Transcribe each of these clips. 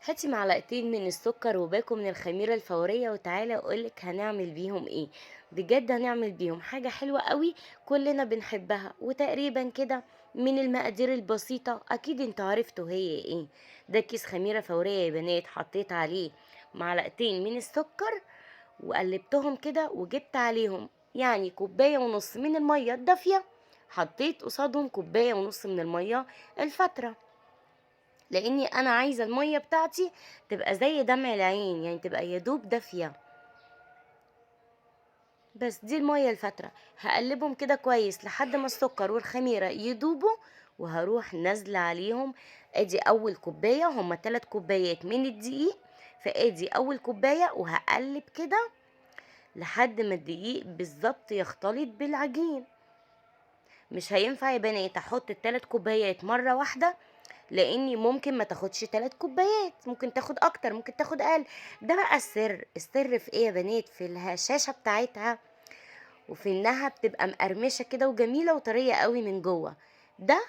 هاتي معلقتين من السكر وباكو من الخميرة الفورية وتعالى اقولك هنعمل بيهم ايه. بجد هنعمل بيهم حاجة حلوة قوي، كلنا بنحبها وتقريبا كده. من المقادير البسيطة اكيد انتوا عرفتوا هي ايه. ده كيس خميرة فورية يا بنات، حطيت عليه معلقتين من السكر وقلبتهم كده وجبت عليهم يعني كوباية ونص من المية الدافية. حطيت قصادهم كوباية ونص من المية الفترة، لاني انا عايزه الميه بتاعتي تبقى زي دمع العين، يعني تبقى يدوب دافيه. بس دي الميه الفتره، هقلبهم كده كويس لحد ما السكر والخميره يدوبوا، وهروح نازله عليهم. ادي اول كوبايه، هما 3 كوبايات من الدقيق، فادي اول كوبايه وهقلب كده لحد ما الدقيق بالظبط يختلط بالعجين. مش هينفع يا بنات احط ال3 كوبايات مره واحده، لاني ممكن ما تاخدش 3 كوبايات، ممكن تاخد اكتر ممكن تاخد اقل. ده بقى السر في ايه يا بنات؟ في الهشاشة بتاعتها، وفي انها بتبقى مقرمشة كده وجميلة وطرية قوي من جوه. ده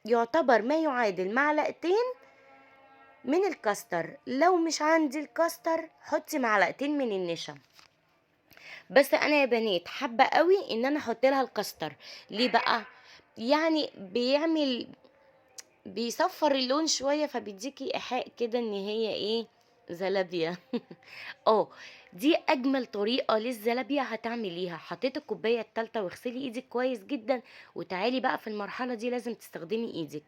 يعتبر ما يعادل معلقتين من الكاستر. لو مش عندي الكاستر حطي معلقتين من النشا. بس انا يا بنات حابة قوي ان انا احط لها الكاستر. ليه بقى؟ يعني بيصفر اللون شوية، فبيديكي ايحاء كده ان هي ايه، زلابية. اه، دي اجمل طريقة للزلابية هتعمليها. حطيت الكوباية التالتة واغسلي ايدك كويس جدا، وتعالي بقى في المرحلة دي لازم تستخدمي ايدك.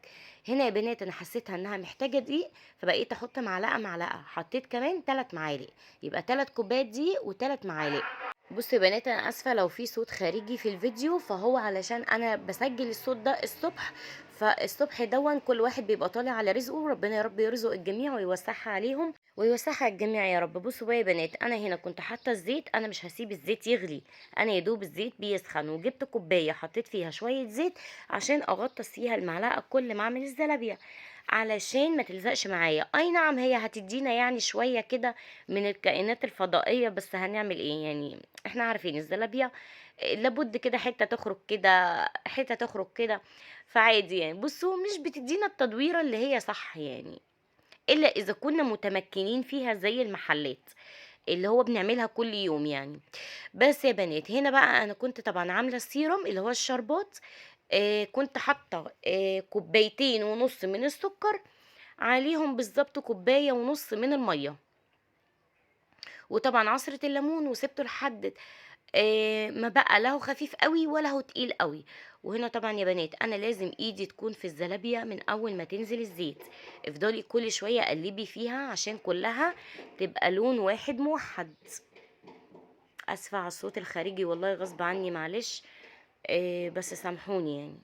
هنا يا بنات انا حسيتها انها محتاجة دقيق، فبقيت احط معلقة معلقة، حطيت كمان 3 معالق، يبقى 3 كوبايات دقيق و3 معالق. بصوا يا بنات انا اسفه لو في صوت خارجي في الفيديو، فهو علشان انا بسجل الصوت ده الصبح، فالصبح دون كل واحد بيبقى طالع على رزقه، ربنا يا رب يرزق الجميع ويوسعها عليهم ويوسعها على الجميع يا رب. بصوا بقى يا بنات، انا هنا كنت حاطه الزيت، انا مش هسيب الزيت يغلي، انا يا دوب الزيت بيسخن، وجبت كوبايه حطيت فيها شويه زيت عشان اغطس فيها المعلقه كل ما اعمل الزلابيه، علشان ما تلزقش معايا. اي نعم هي هتدينا يعني شويه كده من الكائنات الفضائيه، بس هنعمل ايه يعني؟ احنا عارفين الزلابية لابد كده حتة تخرج كده حتة تخرج كده، فعادي يعني. بصوا مش بتدينا التدويرة اللي هي صح يعني، الا اذا كنا متمكنين فيها زي المحلات اللي هو بنعملها كل يوم يعني. بس يا بنات هنا بقى انا كنت طبعا عاملة السيرم اللي هو الشربات. كنت حاطة كوبايتين ونص من السكر، عليهم بالظبط كوباية ونص من المية، وطبعا عصرة الليمون، وسبته لحد ما بقى لا هو خفيف قوي ولا هو تقيل قوي. وهنا طبعا يا بنات انا لازم ايدي تكون في الزلابية من اول ما تنزل الزيت، افضلي كل شوية قلبي فيها عشان كلها تبقى لون واحد موحد. اسفة على الصوت الخارجي والله غصب عني، معلش. بس سامحوني يعني.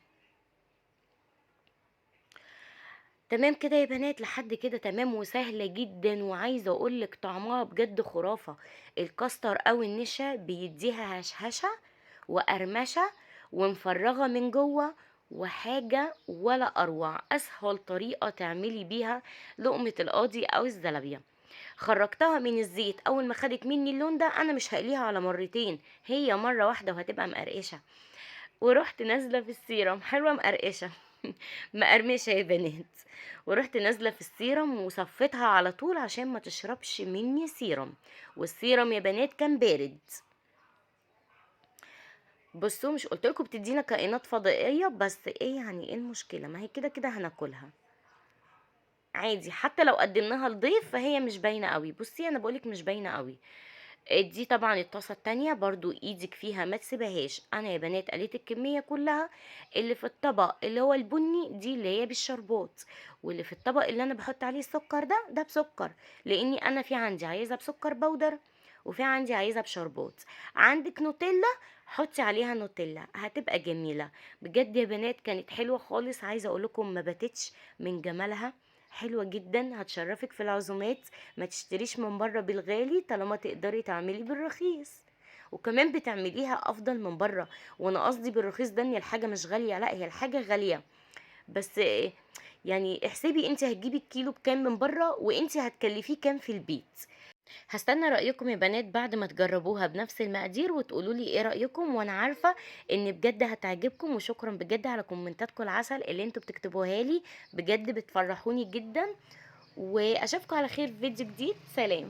تمام كده يا بنات، لحد كده تمام وسهلة جدا، وعايزة اقولك طعمها بجد خرافة. الكاستر او النشا بيديها هشهشة وقرمشة ومفرغة من جوه، وحاجة ولا اروع. اسهل طريقة تعملي بيها لقمة القاضي او الزلابية. خرجتها من الزيت اول ما خدت مني اللون ده، انا مش هقليها على مرتين، هي مرة واحدة وهتبقى مقرقشة. ورحت نازله في السيرم حلوه مقرقشه. مقرمشه يا بنات. ورحت نازله في السيرم وصفيتها على طول عشان ما تشربش مني سيرم، والسيرم يا بنات كان بارد. بصوا مش قلتلكوا بتدينا كائنات فضائيه؟ بس ايه يعني، ايه المشكله؟ ما هي كده كده هناكلها عادي، حتى لو قدمناها لضيف فهي مش باينه قوي. بصي انا بقولك مش باينه قوي. دي طبعا الطاسة التانية برضو ايدك فيها ما تسيبهاش. انا يا بنات قليت الكمية كلها. اللي في الطبق اللي هو البني دي اللي هي بالشربات، واللي في الطبق اللي انا بحط عليه السكر ده بسكر، لاني انا في عندي عايزة بسكر بودر، وفي عندي عايزة بشربات. عندك نوتيلا حطي عليها نوتيلا هتبقى جميلة. بجد يا بنات كانت حلوة خالص، عايزة اقولكم ما باتتش من جمالها. حلوة جدا هتشرفك في العزومات. ما تشتريش من بره بالغالي طالما تقدري تعملي بالرخيص، وكمان بتعمليها افضل من بره. وانا قصدي بالرخيص ده ان الحاجه مش غاليه، لا هي الحاجه غاليه، بس يعني احسبي انت هتجيبي الكيلو بكام من بره وانت هتكلفيه كام في البيت. هستنى رأيكم يا بنات بعد ما تجربوها بنفس المقادير وتقولوا لي ايه رأيكم، وانا عارفة ان بجد هتعجبكم. وشكرا بجد على كومنتاتكم العسل اللي انتوا بتكتبوها لي، بجد بتفرحوني جدا. واشوفكم على خير في فيديو جديد. سلام.